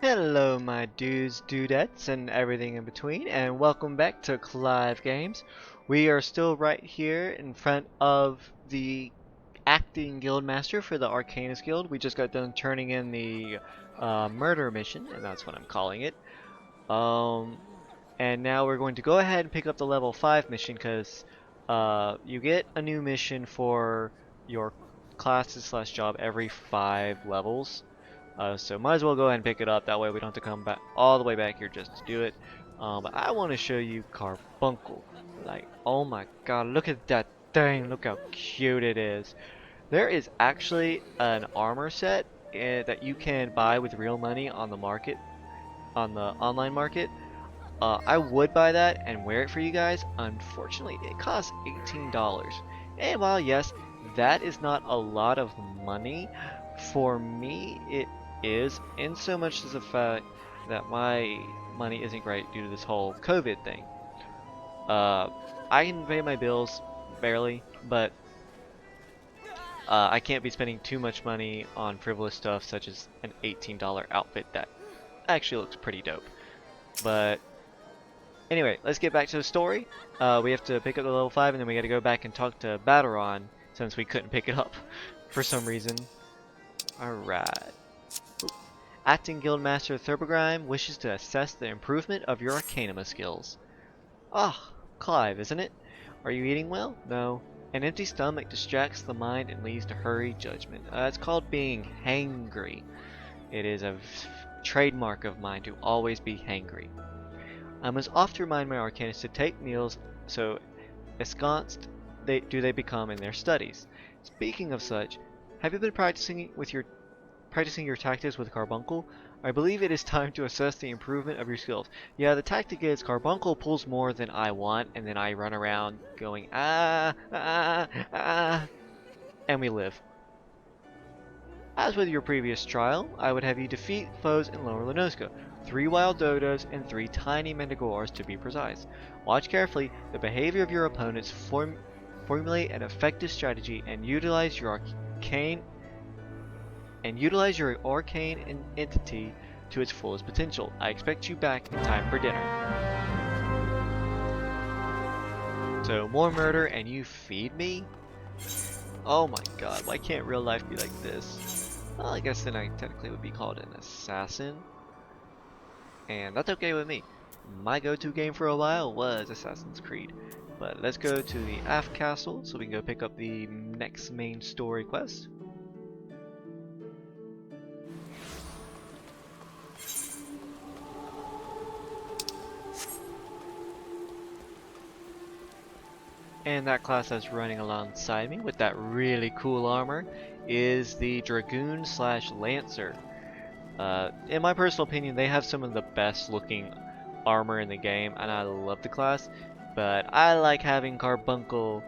Hello my dudes, dudettes, and everything in between, and welcome back to Clive Games. We are still right here in front of the acting guildmaster for the Arcanist Guild. We just got done turning in the murder mission, and that's what I'm calling it. And now we're going to go ahead and pick up the level 5 mission, because you get a new mission for your classes slash job every 5 levels. So might as well go ahead and pick it up, that way we don't have to come back all the way back here just to do it. But I want to show you Carbuncle. Like, oh my god, look at that thing, look how cute it is. There is actually an armor set that you can buy with real money on the market, on the online market. I would buy that and wear it for you guys. Unfortunately, it costs $18. And while yes, that is not a lot of money, for me it is, in so much as the fact that my money isn't great due to this whole COVID thing. I can pay my bills barely, but I can't be spending too much money on frivolous stuff such as an $18 outfit that actually looks pretty dope. But anyway, let's get back to the story. We have to pick up the level 5 and then we gotta go back and talk to Battaron since we couldn't pick it up for some reason. Alright. Acting Guildmaster Thurbergrime wishes to assess the improvement of your Arcanima skills. Ah, Clive, isn't it? Are you eating well? No. An empty stomach distracts the mind and leads to hurried judgment. It's called being hangry. It is a trademark of mine to always be hangry. I must often remind my Arcanists to take meals, so ensconced do they become in their studies. Speaking of such, have you been practicing your tactics with Carbuncle? I believe it is time to assess the improvement of your skills. Yeah, the tactic is Carbuncle pulls more than I want, and then I run around going and we live. As with your previous trial, I would have you defeat foes in Lower Lenoska. 3 wild dodos and 3 tiny mandragores to be precise. Watch carefully the behavior of your opponents, formulate an effective strategy, and utilize your arcane entity to its fullest potential. I expect you back in time for dinner. So more murder and you feed me? Oh my god, why can't real life be like this? Well, I guess then I technically would be called an assassin. And that's okay with me. My go-to game for a while was Assassin's Creed. But let's go to the Aft Castle so we can go pick up the next main story quest. And that class that's running alongside me with that really cool armor is the Dragoon slash Lancer. In my personal opinion, they have some of the best looking armor in the game, and I love the class, but I like having Carbuncle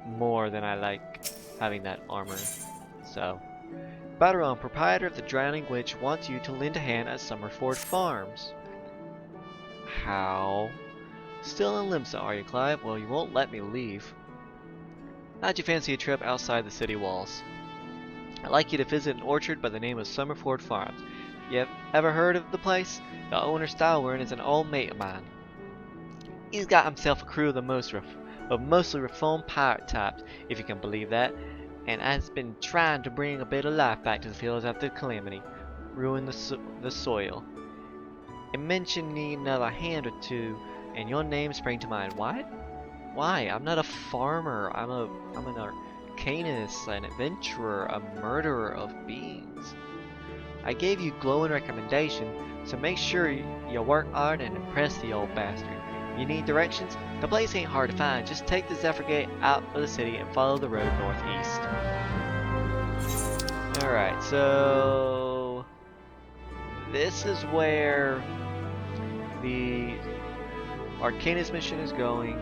more than I like having that armor. So, Battaron, proprietor of the Drowning Witch, wants you to lend a hand at Summerford Farms. How? Still in Limsa, are you, Clive? Well, you won't let me leave. How'd you fancy a trip outside the city walls? I'd like you to visit an orchard by the name of Summerford Farms. You ever heard of the place? The owner, Stalwern, is an old mate of mine. He's got himself a crew of the mostly reformed pirate types, if you can believe that, and has been trying to bring a bit of life back to the fields after the calamity, ruin the soil. It mentioned needing another hand or two, and your name sprang to mind. Why? Why? I'm not a farmer. I'm an arcanist, an adventurer, a murderer of beings. I gave you glowing recommendation, so make sure you work hard and impress the old bastard. You need directions? The place ain't hard to find. Just take the Zephyr Gate out of the city and follow the road northeast. Alright, so this is where the Arcanist mission is going.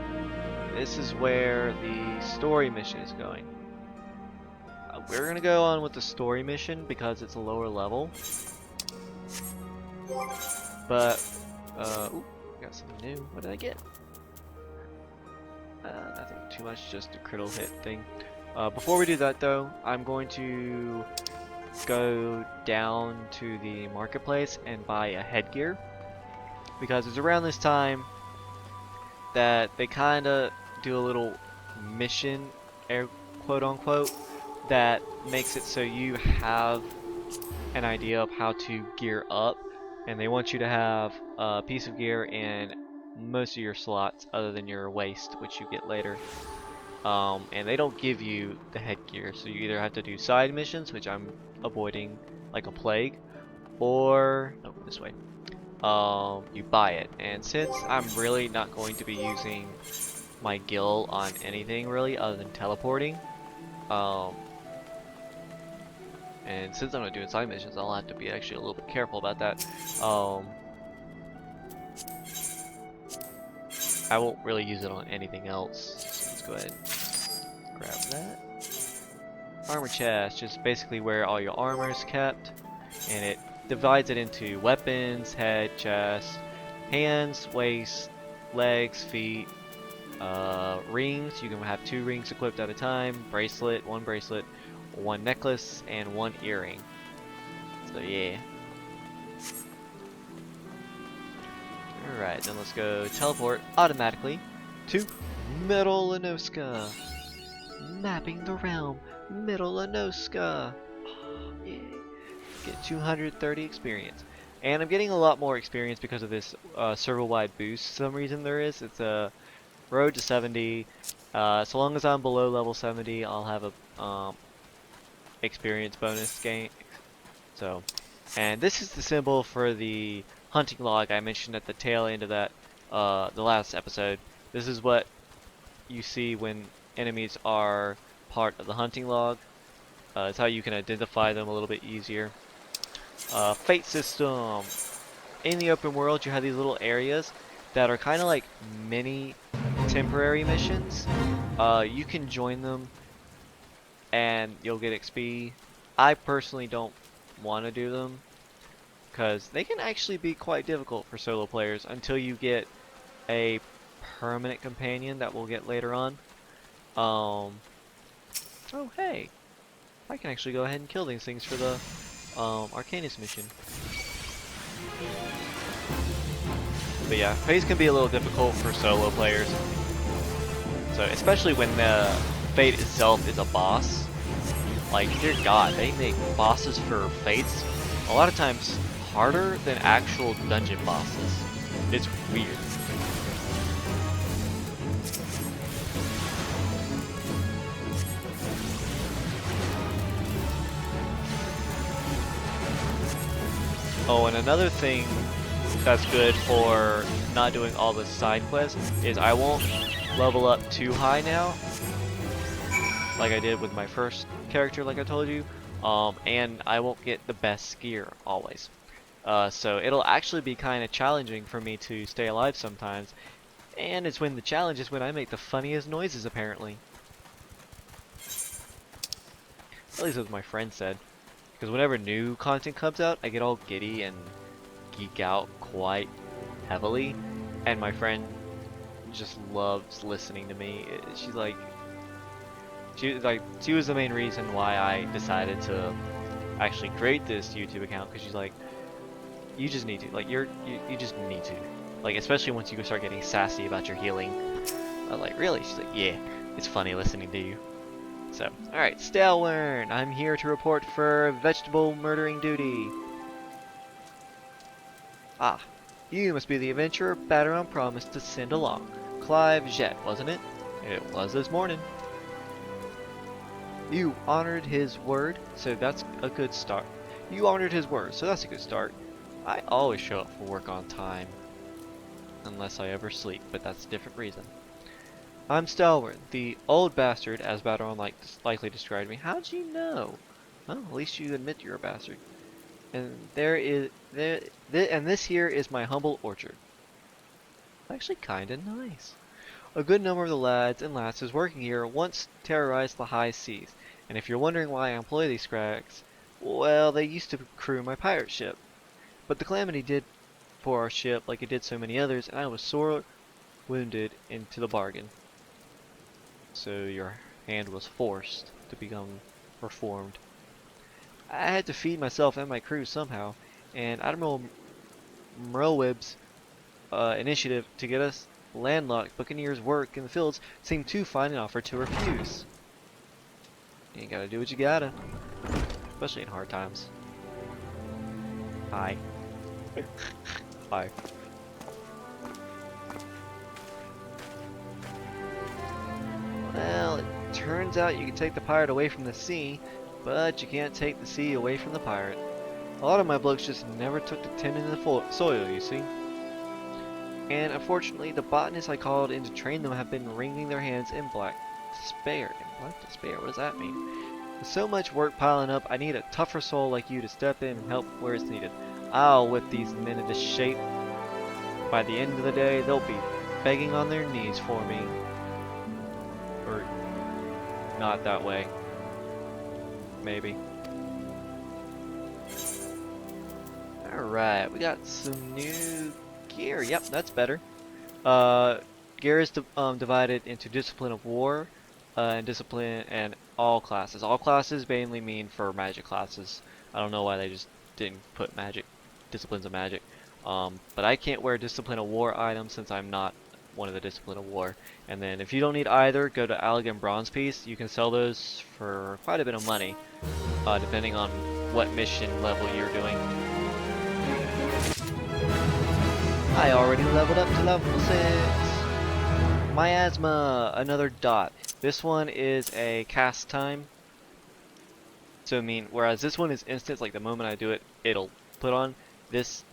This is where the story mission is going. We're gonna go on with the story mission because it's a lower level. But, ooh, got something new. What did I get? Nothing too much, just a critical hit thing. Before we do that though, I'm going to go down to the marketplace and buy a headgear, because it's around this time that they kind of do a little mission, air quote unquote, that makes it so you have an idea of how to gear up, and they want you to have a piece of gear in most of your slots other than your waist, which you get later. And they don't give you the headgear, so you either have to do side missions, which I'm avoiding like a plague, or oh, this way. You buy it, and since I'm really not going to be using my gill on anything really other than teleporting, and since I'm not doing side missions, I'll have to be actually a little bit careful about that. I won't really use it on anything else. So let's go ahead and grab that. Armor chest, just basically where all your armor is kept, and it divides it into weapons, head, chest, hands, waist, legs, feet, rings. You can have 2 rings equipped at a time, bracelet, 1 necklace, and 1 earring. So yeah. Alright, then let's go teleport automatically to Metallanoska. Mapping the realm, Metallanoska. Oh, yeah. Get 230 experience. And I'm getting a lot more experience because of this server-wide boost. For some reason there is. It's a road to 70. So long as I'm below level 70, I'll have a experience bonus gain. So, and this is the symbol for the hunting log I mentioned at the tail end of that, the last episode. This is what you see when enemies are part of the hunting log. It's how you can identify them a little bit easier. Fate system. In the open world, you have these little areas that are kind of like mini temporary missions. You can join them and you'll get XP. I personally don't want to do them because they can actually be quite difficult for solo players until you get a permanent companion that we'll get later on. Oh hey, I can actually go ahead and kill these things for the Arcanus mission. But yeah, phase can be a little difficult for solo players. So especially when the Fate itself is a boss. Like, dear God, they make bosses for Fates a lot of times harder than actual dungeon bosses. It's weird. Oh, and another thing that's good for not doing all the side quests is I won't level up too high now, like I did with my first character, like I told you, and I won't get the best gear always. So it'll actually be kind of challenging for me to stay alive sometimes, and it's when the challenge is when I make the funniest noises, apparently. At least that's what my friend said. Because whenever new content comes out, I get all giddy and geek out quite heavily, and my friend just loves listening to me. She was the main reason why I decided to actually create this YouTube account, because she's like, you just need to, like, you just need to, like, especially once you start getting sassy about your healing. I'm like, really? She's like, yeah, it's funny listening to you. So, alright, Stalwern, I'm here to report for vegetable murdering duty. Ah, you must be the adventurer Batteron promised to send along. Clive Jet, wasn't it? It was this morning. You honored his word, so that's a good start. You honored his word, so that's a good start. I always show up for work on time. Unless I ever sleep, but that's a different reason. I'm Stalwern, the old bastard, as Batteron likely described me. How'd you know? Well, at least you admit you're a bastard. And this here is my humble orchard. Actually kinda nice. A good number of the lads and lasses working here once terrorized the high seas, and if you're wondering why I employ these scrags, well, they used to crew my pirate ship. But the calamity did for our ship like it did so many others, and I was sore wounded into the bargain. So your hand was forced to become reformed. I had to feed myself and my crew somehow, and Admiral Merlwyb's initiative to get us landlocked buccaneers' work in the fields seemed too fine an offer to refuse. You gotta do what you gotta, especially in hard times. Hi. Hi. Well, it turns out you can take the pirate away from the sea, but you can't take the sea away from the pirate. A lot of my blokes just never took to tending the soil, you see. And unfortunately, the botanists I called in to train them have been wringing their hands in black despair. In black despair? What does that mean? With so much work piling up, I need a tougher soul like you to step in and help where it's needed. I'll whip these men into shape. By the end of the day, they'll be begging on their knees for me. Or not that way. Maybe. Alright, we got some new gear. Yep, that's better. Gear is divided into discipline of war and discipline and all classes. All classes mainly mean for magic classes. I don't know why they just didn't put magic disciplines of magic. But I can't wear discipline of war items since I'm not one of the discipline of war. And then if you don't need either, go to Allegan Bronze Piece. You can sell those for quite a bit of money, depending on what mission level you're doing. I already leveled up to level 6. Miasma, another dot. This one is a cast time. So I mean, whereas this one is instant, like the moment I do it, it'll put on. This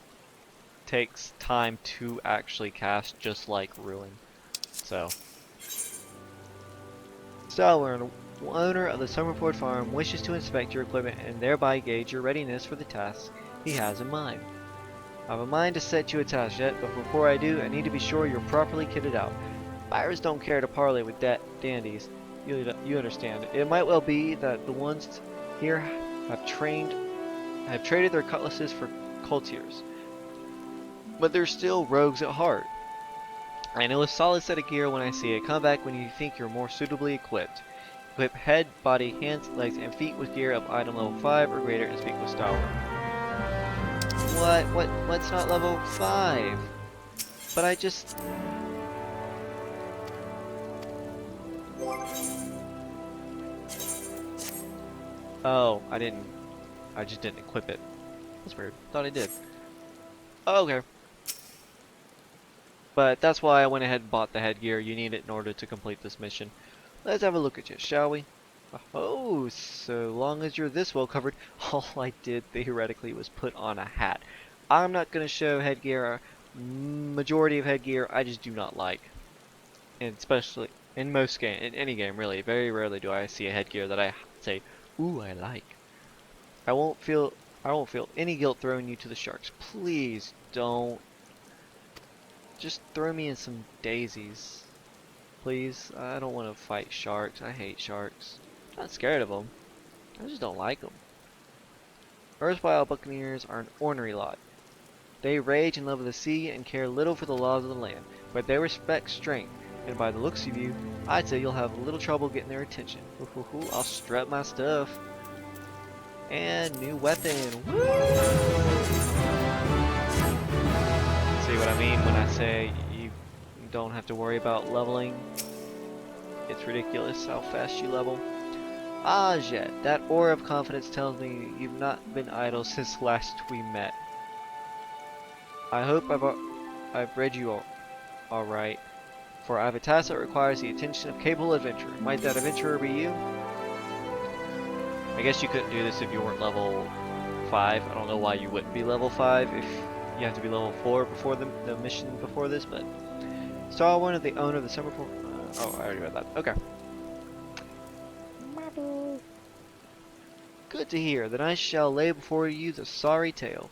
takes time to actually cast, just like Ruin. So Stalwern, owner of the Summerport farm, wishes to inspect your equipment and thereby gauge your readiness for the task he has in mind. I have a mind to set you a task yet, but before I do, I need to be sure you're properly kitted out. Buyers don't care to parley with dandies. You understand. It might well be that the ones here have traded their cutlasses for courtiers, but they're still rogues at heart. I know a solid set of gear when I see it. Come back when you think you're more suitably equipped. Equip head, body, hands, legs, and feet with gear of item level 5 or greater and speak with Stalwern. What's not level 5? But I just... Oh, I just didn't equip it. That's weird. Thought I did. Oh, okay. But that's why I went ahead and bought the headgear. You need it in order to complete this mission. Let's have a look at you, shall we? Oh, so long as you're this well covered, all I did theoretically was put on a hat. I'm not going to show headgear. Majority of headgear I just do not like. And especially in most game, in any game really, very rarely do I see a headgear that I say, ooh, I like. I won't feel any guilt throwing you to the sharks. Please don't. Just throw me in some daisies. Please, I don't want to fight sharks. I hate sharks. I'm not scared of them. I just don't like them. Erstwhile buccaneers are an ornery lot. They rage and love the sea and care little for the laws of the land, but they respect strength, and by the looks of you, I'd say you'll have a little trouble getting their attention. I'll strut my stuff. And new weapon. Woo! See what I mean when I say you don't have to worry about leveling? It's ridiculous how fast you level. Ah, Jet, that aura of confidence tells me you've not been idle since last we met. I hope I've read you all right, for I have a task that requires the attention of capable adventurer. Might that adventurer be you? I guess you couldn't do this if you weren't level 5. I don't know why you wouldn't be level 5 if you have to be level 4 before the mission before this, but... Stalwern of the owner of the Summerport... oh, I already read that. Okay. Good to hear. Then I shall lay before you the sorry tale.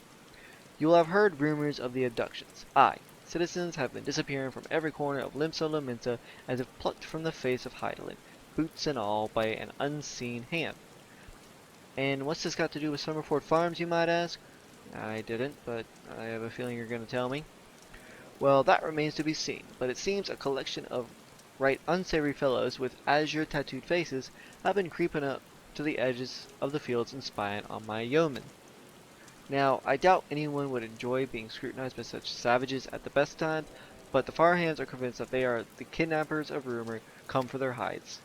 You will have heard rumors of the abductions. Aye, citizens have been disappearing from every corner of Limsa Laminsa as if plucked from the face of Heidelin, boots and all, by an unseen hand. And what's this got to do with Summerport Farms, you might ask? I didn't, but I have a feeling you're going to tell me. Well, that remains to be seen, but it seems a collection of right unsavory fellows with azure tattooed faces have been creeping up to the edges of the fields and spying on my yeomen. Now, I doubt anyone would enjoy being scrutinized by such savages at the best time, but the Farhands are convinced that they are the kidnappers of rumor come for their hides.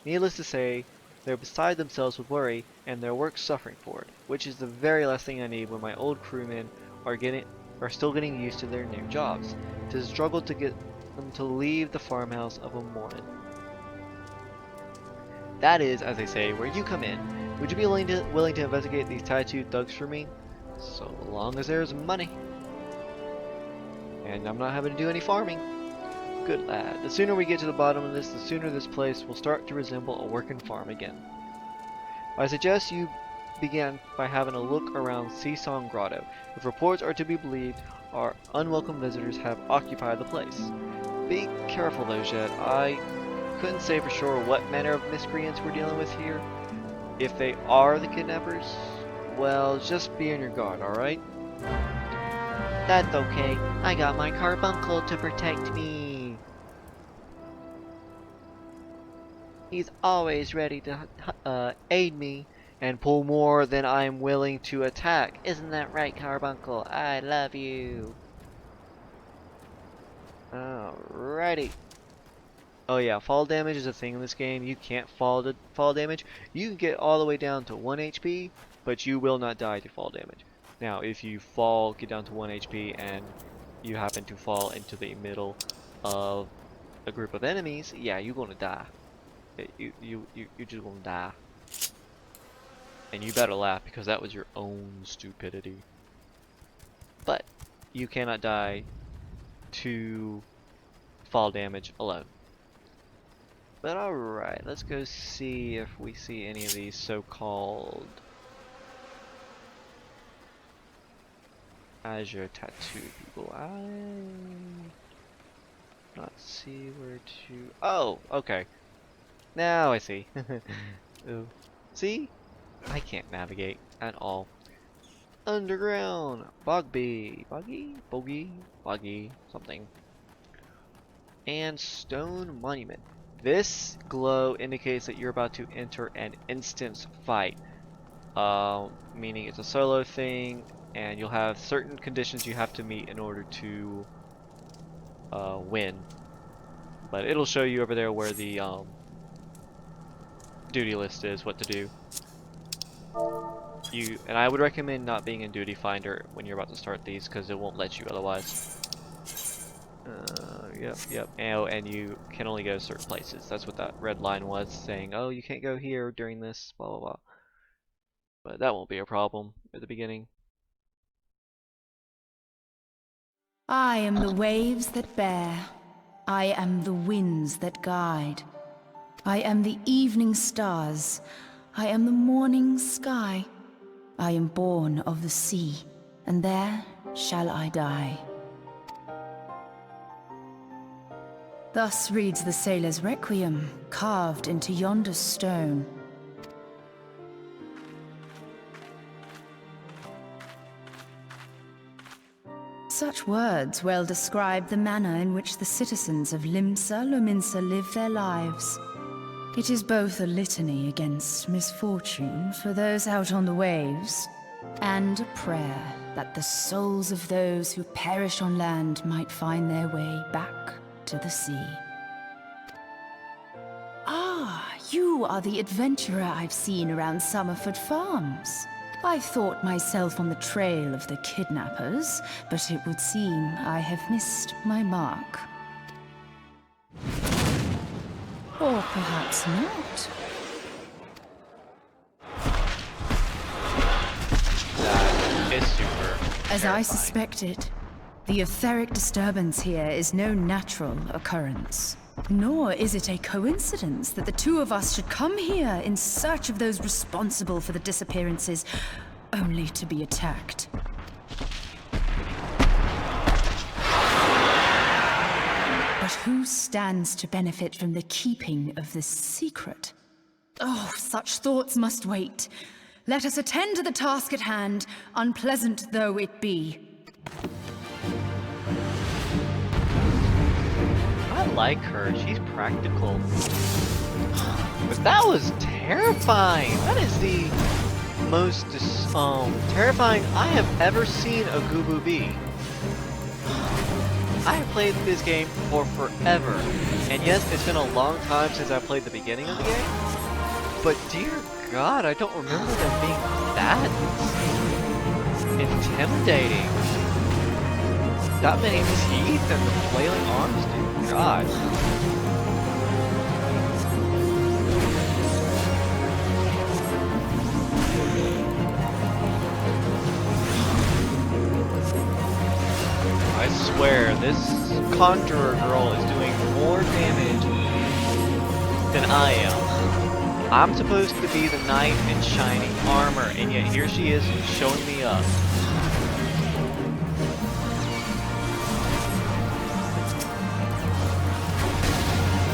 Needless to say, they're beside themselves with worry, and their work's suffering for it, which is the very last thing I need when my old crewmen are still getting used to their new jobs. It is a struggle to get them to leave the farmhouse of a morning. That is, as they say, where you come in. Would you be willing to investigate these tattooed thugs for me? So long as there's money. And I'm not having to do any farming. Good lad. The sooner we get to the bottom of this, the sooner this place will start to resemble a working farm again. I suggest you begin by having a look around Seasong Grotto. If reports are to be believed, our unwelcome visitors have occupied the place. Be careful though, Jed. I couldn't say for sure what manner of miscreants we're dealing with here. If they are the kidnappers, well, just be on your guard, alright? That's okay. I got my carbuncle to protect me. He's always ready to aid me and pull more than I'm willing to attack. Isn't that right, Carbuncle? I love you. Alrighty. Oh yeah, fall damage is a thing in this game. You can't fall damage. You can get all the way down to 1 HP, but you will not die to fall damage. Now, if you get down to 1 HP and you happen to fall into the middle of a group of enemies, yeah, you're gonna die. You just gonna die. And you better laugh because that was your own stupidity. But you cannot die to fall damage alone. But alright, let's go see if we see any of these so-called Azure tattoo people. I not see where to. Oh, okay. Now I see. Ooh. See? I can't navigate at all. Underground, boggy, something. And stone monument. This glow indicates that you're about to enter an instance fight. Meaning it's a solo thing, and you'll have certain conditions you have to meet in order to win. But it'll show you over there where the duty list is, what to do. And I would recommend not being in Duty Finder when you're about to start these, because it won't let you otherwise. Yep. Oh, and you can only go to certain places. That's what that red line was saying. Oh, you can't go here during this, blah blah blah. But that won't be a problem at the beginning. I am the waves that bear. I am the winds that guide. I am the evening stars. I am the morning sky. I am born of the sea, and there shall I die. Thus reads the sailor's requiem, carved into yonder stone. Such words well describe the manner in which the citizens of Limsa Lominsa live their lives. It is both a litany against misfortune for those out on the waves, and a prayer that the souls of those who perish on land might find their way back to the sea. Ah, you are the adventurer I've seen around Summerford Farms. I thought myself on the trail of the kidnappers, but it would seem I have missed my mark. Or perhaps not. That is super As terrifying. I suspected, the etheric disturbance here is no natural occurrence. Nor is it a coincidence that the two of us should come here in search of those responsible for the disappearances, only to be attacked. But who stands to benefit from the keeping of this secret? Oh, such thoughts must wait. Let us attend to the task at hand, unpleasant though it be. I like her. She's practical. But that was terrifying. That is the most terrifying I have ever seen a Gubu be. I have played this game for forever, and yes, it's been a long time since I played the beginning of the game, but dear God, I don't remember them being that intimidating. That many teeth and the flailing arms, dear God. I swear, this Conjurer girl is doing more damage than I am. I'm supposed to be the knight in shining armor, and yet here she is showing me up.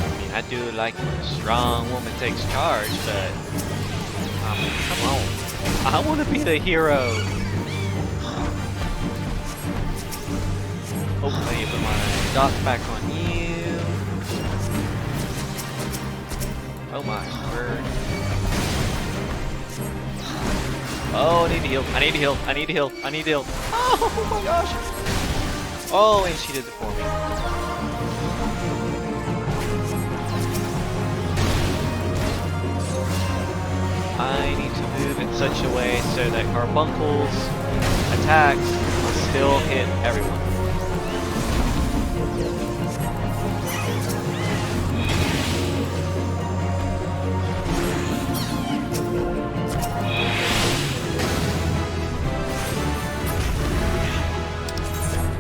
I mean, I do like when a strong woman takes charge, but come on. I want to be the hero. Oh, I need to put my dots back on you. Oh my word. Oh, I need to heal. I need to heal. I need to heal. I need to heal. Oh my gosh. Oh, and she did it for me. I need to move in such a way so that Carbuncle's attacks still hit everyone.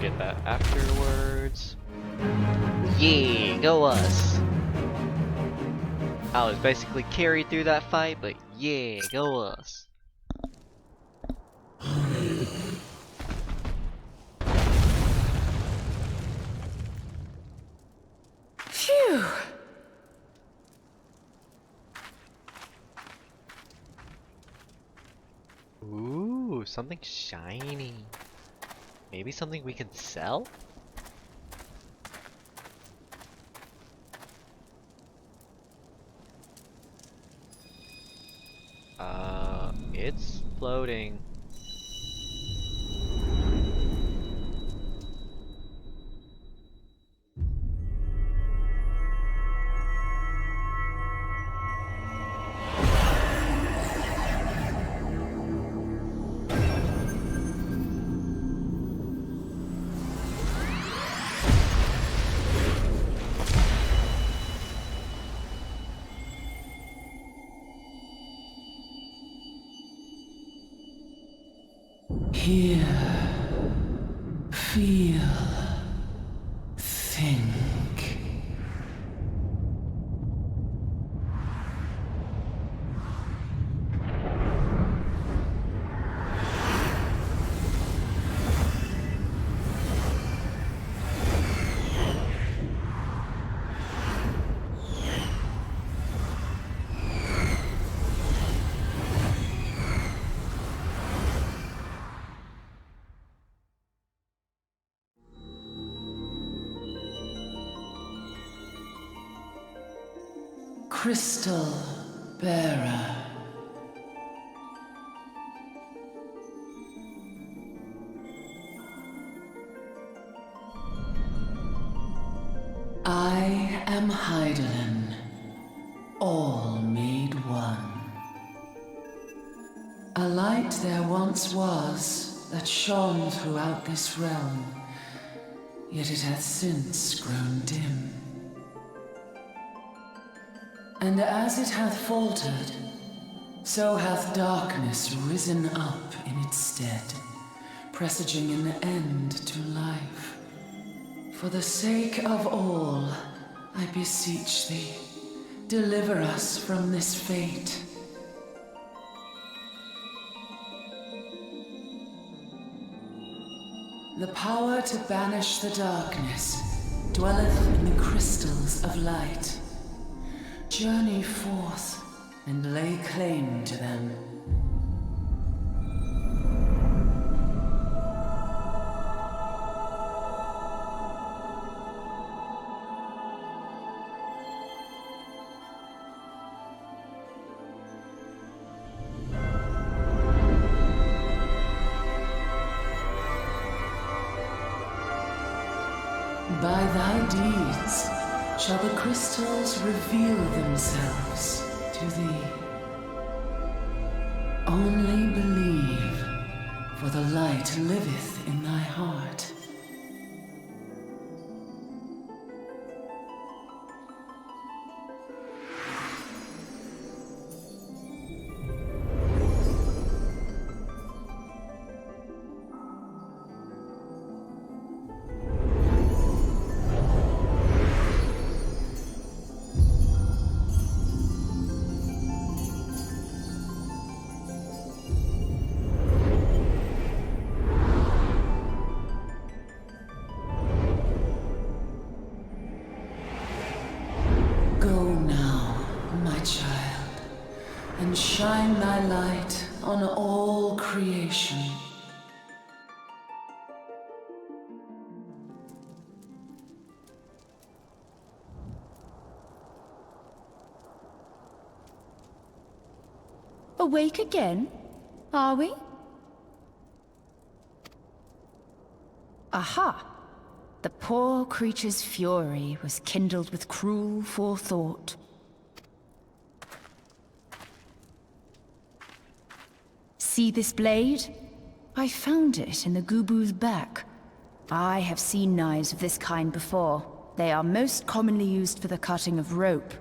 Get that afterwards. Yeah, go us. I was basically carried through that fight, but yeah, go us. Phew! Ooh, something shiny. Maybe something we can sell? It's floating. Hear, feel, think. Crystal Bearer. I am Hydaelyn, all made one. A light there once was that shone throughout this realm, yet it hath since grown dim. And as it hath faltered, so hath darkness risen up in its stead, presaging an end to life. For the sake of all, I beseech thee, deliver us from this fate. The power to banish the darkness dwelleth in the crystals of light. Journey forth and lay claim to them. By thy deeds shall the crystals reveal themselves to thee. Only believe, for the light liveth in thy heart. Go now, my child, and shine thy light on all creation. Awake again? Are we? Aha! The poor creature's fury was kindled with cruel forethought. See this blade? I found it in the Gubu's back. I have seen knives of this kind before. They are most commonly used for the cutting of rope.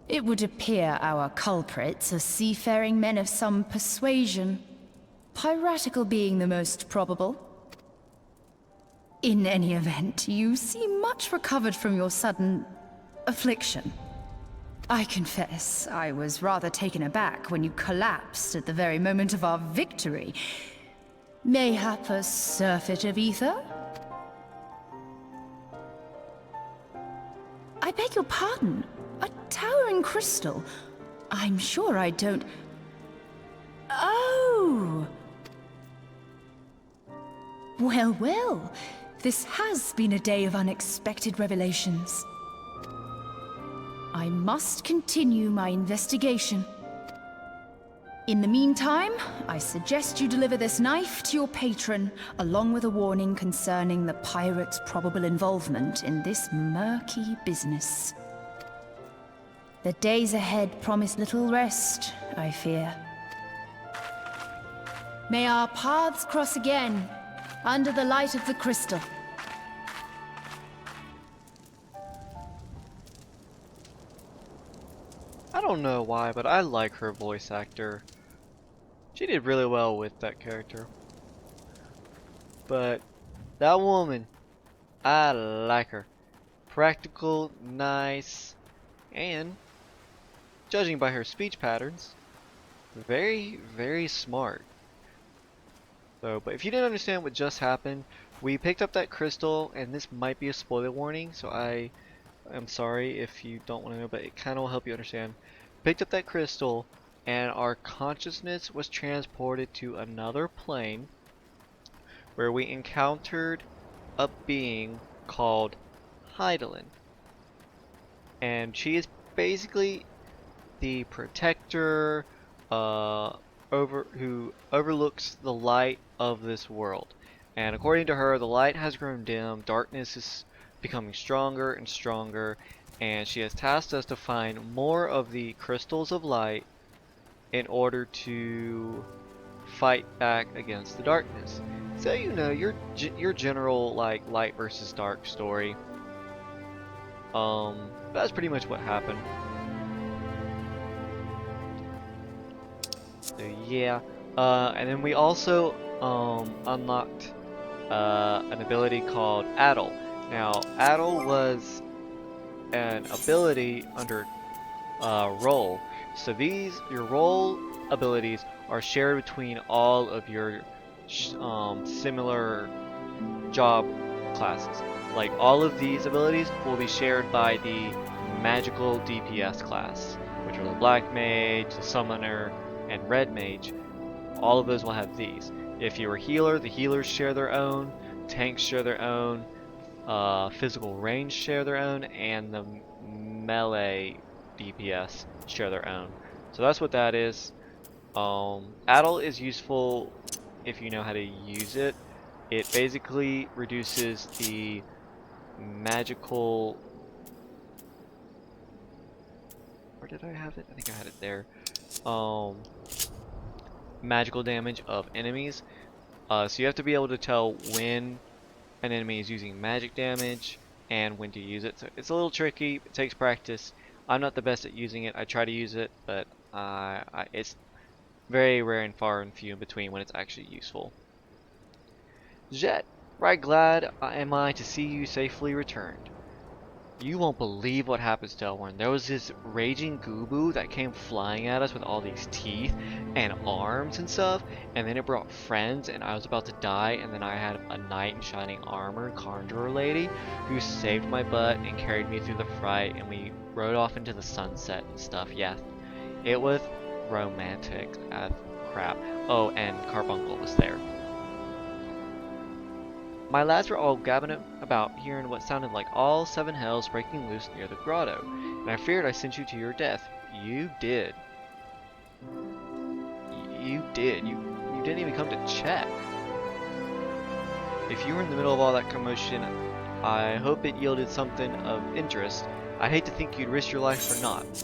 It would appear our culprits are seafaring men of some persuasion, piratical being the most probable. In any event, you seem much recovered from your sudden affliction. I confess, I was rather taken aback when you collapsed at the very moment of our victory. Mayhap a surfeit of ether? I beg your pardon. A towering crystal. I'm sure I don't... Oh! Well, well. This has been a day of unexpected revelations. I must continue my investigation. In the meantime, I suggest you deliver this knife to your patron, along with a warning concerning the pirate's probable involvement in this murky business. The days ahead promise little rest, I fear. May our paths cross again, under the light of the crystal. I don't know why, but I like her voice actor. She did really well with that character. But that woman, I like her. Practical, nice, and judging by her speech patterns, very, very smart. So, but if you didn't understand what just happened, we picked up that crystal, and this might be a spoiler warning, so I'm sorry if you don't want to know, but it kind of will help you understand. Picked up that crystal, and our consciousness was transported to another plane where we encountered a being called Heidelin. And she is basically the protector who overlooks the light of this world. And according to her, the light has grown dim, darkness is becoming stronger and stronger, and she has tasked us to find more of the crystals of light in order to fight back against the darkness. So you know your general like light versus dark story. That's pretty much what happened. So yeah, and then we also unlocked an ability called Addle. Now Addle was an ability under role. So your role abilities are shared between all of your similar job classes. Like all of these abilities will be shared by the magical DPS class, which are the Black Mage, the Summoner, and Red Mage. All of those will have these. If you're a healer, the healers share their own, tanks share their own, physical range share their own, and the melee DPS share their own. So that's what that is. Addle is useful if you know how to use it. It basically reduces the magical... Where did I have it? I think I had it there. Magical damage of enemies. So you have to be able to tell when an enemy is using magic damage and when to use it. So it's a little tricky. It takes practice. I'm not the best at using it. I try to use it, but it's very rare and far and few in between when it's actually useful. Jet, right glad am I to see you safely returned. You won't believe what happened, Stelwarn. There was this raging Goobu that came flying at us with all these teeth and arms and stuff, and then it brought friends, and I was about to die, and then I had a knight in shining armor, conjurer lady, who saved my butt and carried me through the fright, and we rode off into the sunset and stuff. Yeah, it was romantic as crap. Oh, and Carbuncle was there. My lads were all gabbing about hearing what sounded like all seven hells breaking loose near the grotto, and I feared I sent you to your death. You did. You did. You didn't even come to check. If you were in the middle of all that commotion, I hope it yielded something of interest. I'd hate to think you'd risk your life for naught.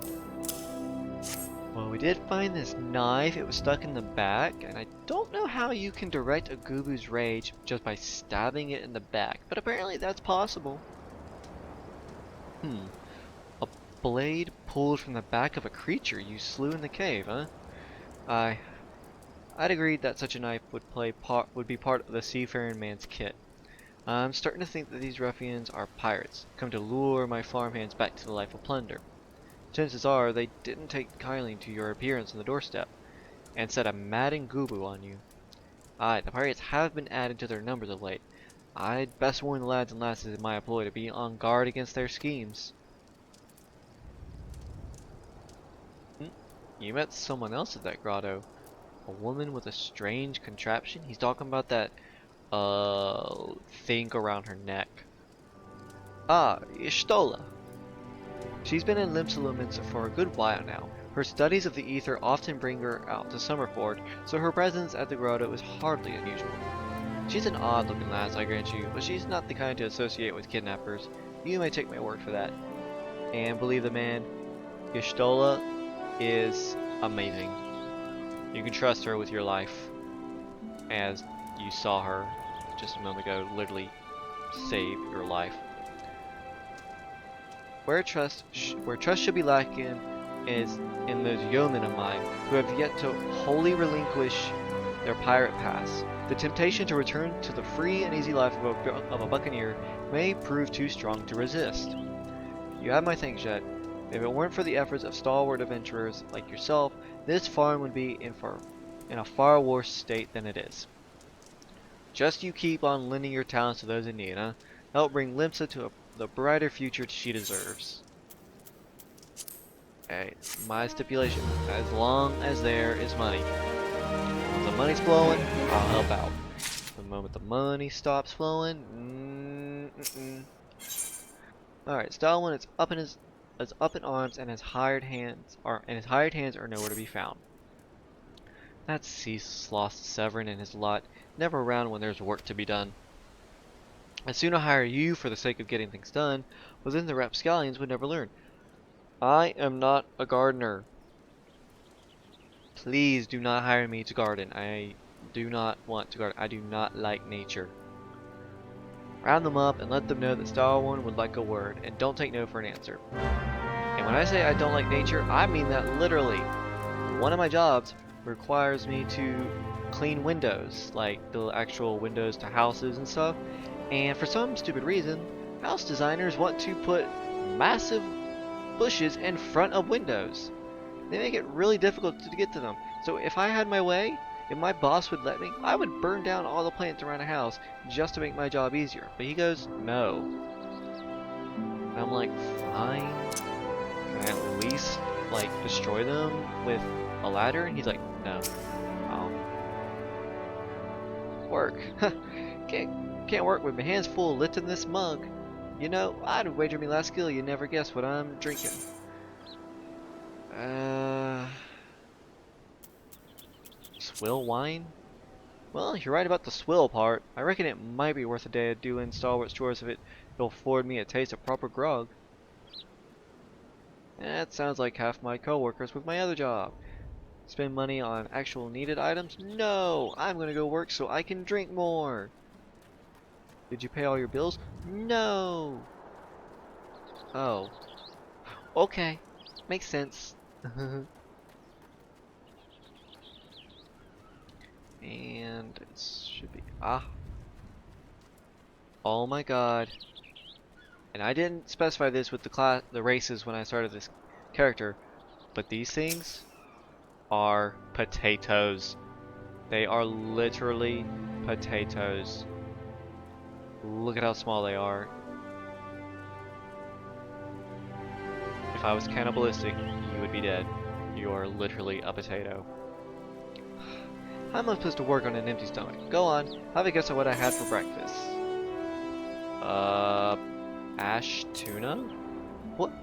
Well, we did find this knife. It was stuck in the back, and I don't know how you can direct a Goobu's rage just by stabbing it in the back, but apparently that's possible. A blade pulled from the back of a creature you slew in the cave, huh? I'd agreed that such a knife would be part of the seafaring man's kit. I'm starting to think that these ruffians are pirates, come to lure my farmhands back to the life of plunder. Chances are they didn't take kindly to your appearance on the doorstep, and set a madding Goobu on you. Aye, the pirates have been added to their numbers of late. I'd best warn the lads and lasses in my employ to be on guard against their schemes. You met someone else at that grotto. A woman with a strange contraption? He's talking about that, thing around her neck. Ah, Ishtola. She's been in Limsa for a good while now. Her studies of the ether often bring her out to Summerford, so her presence at the grotto is hardly unusual. She's an odd-looking lass, I grant you, but she's not the kind to associate with kidnappers. You may take my word for that. And believe the man, Ishtola is amazing. You can trust her with your life, as you saw her just a moment ago literally save your life. Where trust should be lacking is in those yeomen of mine who have yet to wholly relinquish their pirate past. The temptation to return to the free and easy life of a buccaneer may prove too strong to resist. You have my thanks, Jet. If it weren't for the efforts of stalwart adventurers like yourself, this farm would be in a far worse state than it is. Just you keep on lending your talents to those in need, huh? Help bring Limsa to the brighter future she deserves. Hey, my stipulation, as long as there is money. When the money's flowing, I'll help out. The moment the money stops flowing, Alright, Stalwin is up in arms, and his hired hands are nowhere to be found. That ceaseless lost Severin and his lot, never around when there's work to be done. I'd sooner hire you for the sake of getting things done, but then the rapscallions would never learn. I am not a gardener. Please do not hire me to garden. I do not want to garden. I do not like nature. Round them up and let them know that Stalwin would like a word, and don't take no for an answer. And when I say I don't like nature, I mean that literally. One of my jobs requires me to clean windows, like the actual windows to houses and stuff. And for some stupid reason, house designers want to put massive bushes in front of windows. They make it really difficult to get to them. So if I had my way, if my boss would let me, I would burn down all the plants around a house just to make my job easier. But he goes, no. And I'm like, fine. Can I at least, like, destroy them with a ladder? And he's like, no. Oh. Work. Can't work with my hands full lifting this mug. You know, I'd wager me last skill you never guess what I'm drinking. Swill wine? Well, you're right about the swill part. I reckon it might be worth a day of doing stalwart chores if it'll afford me a taste of proper grog. That sounds like half my coworkers with my other job. Spend money on actual needed items? No! I'm gonna go work so I can drink more! Did you pay all your bills? No! Oh. Okay. Makes sense. And it should be... Ah. Oh my god. And I didn't specify this with the races when I started this character, but these things are potatoes. They are literally potatoes. Look at how small they are. If I was cannibalistic, you would be dead. You are literally a potato. How am I supposed to work on an empty stomach? Go on, have a guess at what I had for breakfast. Ash tuna? What?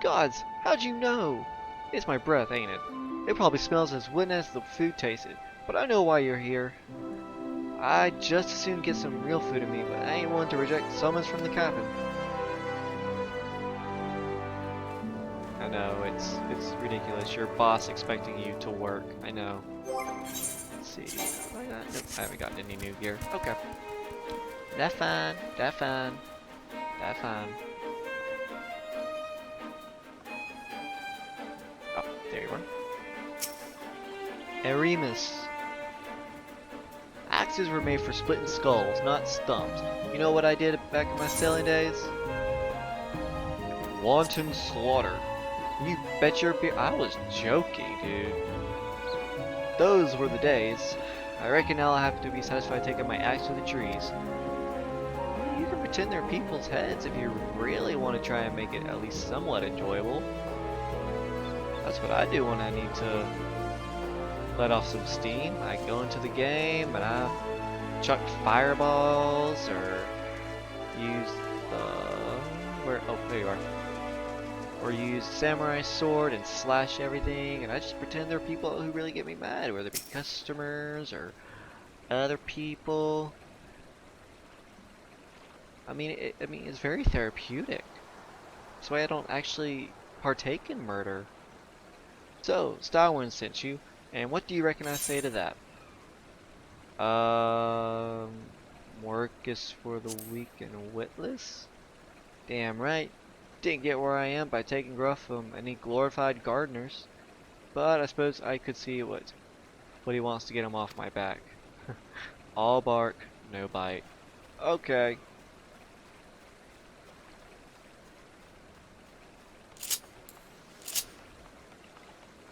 Gods, how'd you know? It's my breath, ain't it? It probably smells as wet as the food tasted, but I know why you're here. I'd just as soon get some real food in me, but I ain't one to reject summons from the captain. I know, it's ridiculous. Your boss expecting you to work. I know. Let's see. Nope, I haven't gotten any new gear. Okay. That's fine. That's fine. That's fine. Oh, there you are. Eremus. Axes were made for splitting skulls, not stumps. You know what I did back in my sailing days? Wanton slaughter. You bet your beer. I was joking, dude. Those were the days. I reckon I'll have to be satisfied taking my axe to the trees. You can pretend they're people's heads if you really want to try and make it at least somewhat enjoyable. That's what I do when I need to let off some steam. I go into the game and I chuck fireballs or use oh, there you are. Or use samurai sword and slash everything, and I just pretend they're people who really get me mad, whether it be customers or other people. I mean, it's very therapeutic. That's why I don't actually partake in murder. So, Starwind sent you, and what do you reckon I say to that? Work is for the weak and witless? Damn right. Didn't get where I am by taking gruff from any glorified gardeners, but I suppose I could see what he wants to get him off my back. All bark, no bite. Okay.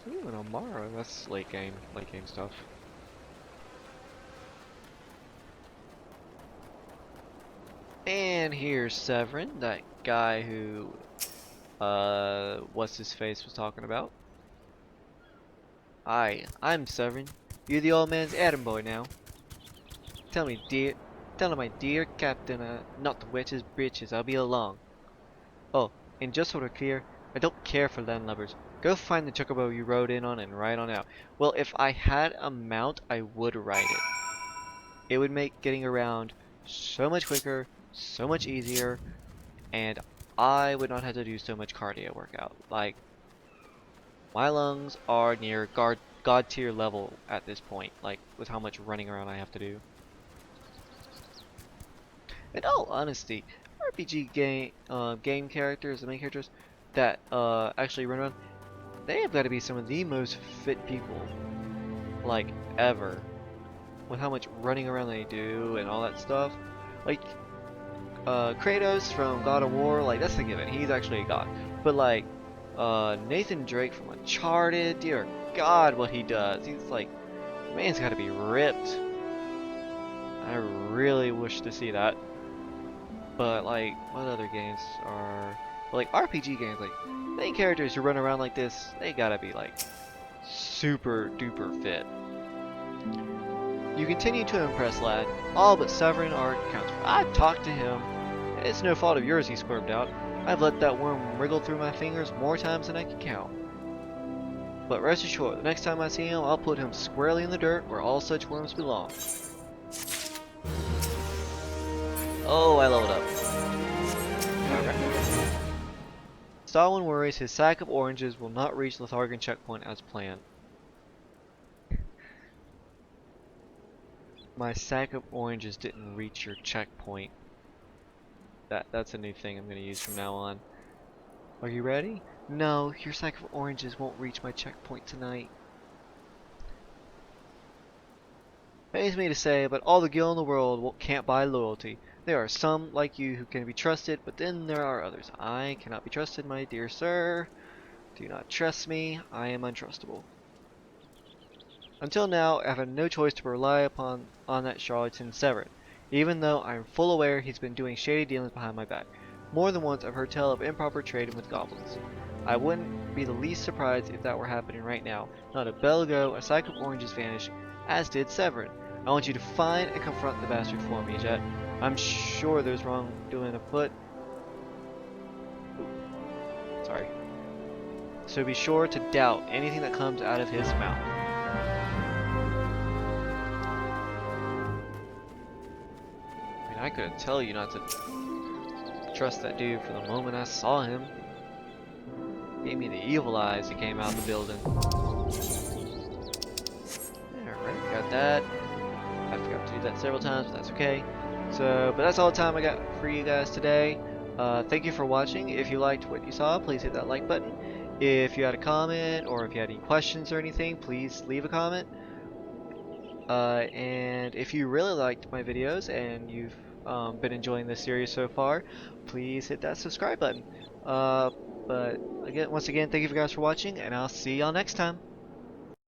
Ooh, an Amara. That's late game stuff. And here's Severin, that guy who, what's his face was talking about. Hi, I'm Severin. You're the old man's Adam boy now. Tell him, my dear captain, not to wet his britches. I'll be along. Oh, and just so we're clear, I don't care for landlubbers. Go find the chocobo you rode in on and ride on out. Well, if I had a mount, I would ride it. It would make getting around so much quicker, so much easier, and I would not have to do so much cardio workout. Like, my lungs are near god tier level at this point, like with how much running around I have to do. In all honesty, RPG game characters, the main characters that actually run around, they have got to be some of the most fit people, like, ever. With how much running around they do and all that stuff. Like, Kratos from God of War, like, that's the given. He's actually a god. But, like, Nathan Drake from Uncharted, dear God, what he does. He's like, man's got to be ripped. I really wish to see that. But, like, what other games are... Like, RPG games, like, main characters who run around like this, they gotta be, like, super duper fit. You continue to impress, lad. All but Severin are accounts for. I've talked to him. It's no fault of yours, he squirmed out. I've let that worm wriggle through my fingers more times than I can count. But rest assured, the next time I see him, I'll put him squarely in the dirt where all such worms belong. Oh, I leveled up. Alright. Stalin worries his sack of oranges will not reach Lethargan checkpoint as planned. My sack of oranges didn't reach your checkpoint. That's a new thing I'm going to use from now on. Are you ready? No, your sack of oranges won't reach my checkpoint tonight. Pains me to say, but all the gil in the world can't buy loyalty. There are some like you who can be trusted, but then there are others. I cannot be trusted, my dear sir. Do not trust me. I am untrustable. Until now, I've had no choice to rely upon that charlatan Severin, even though I am full aware he's been doing shady dealings behind my back. More than once I've heard tell of improper trading with goblins. I wouldn't be the least surprised if that were happening right now. Not a bell ago, a sack of oranges vanished, as did Severin. I want you to find and confront the bastard for me, Jet. I'm sure there's wrongdoing afoot. Ooh. Sorry. So be sure to doubt anything that comes out of his mouth. I mean, I could tell you not to trust that dude from the moment I saw him. Gave me the evil eyes that came out of the building. Alright, got that. I forgot to do that several times, but that's okay. But that's all the time I got for you guys today. Thank you for watching. If you liked what you saw, please hit that like button. If you had a comment or if you had any questions or anything, please leave a comment. And if you really liked my videos and you've been enjoying this series so far, please hit that subscribe button. But once again, thank you guys for watching, and I'll see y'all next time.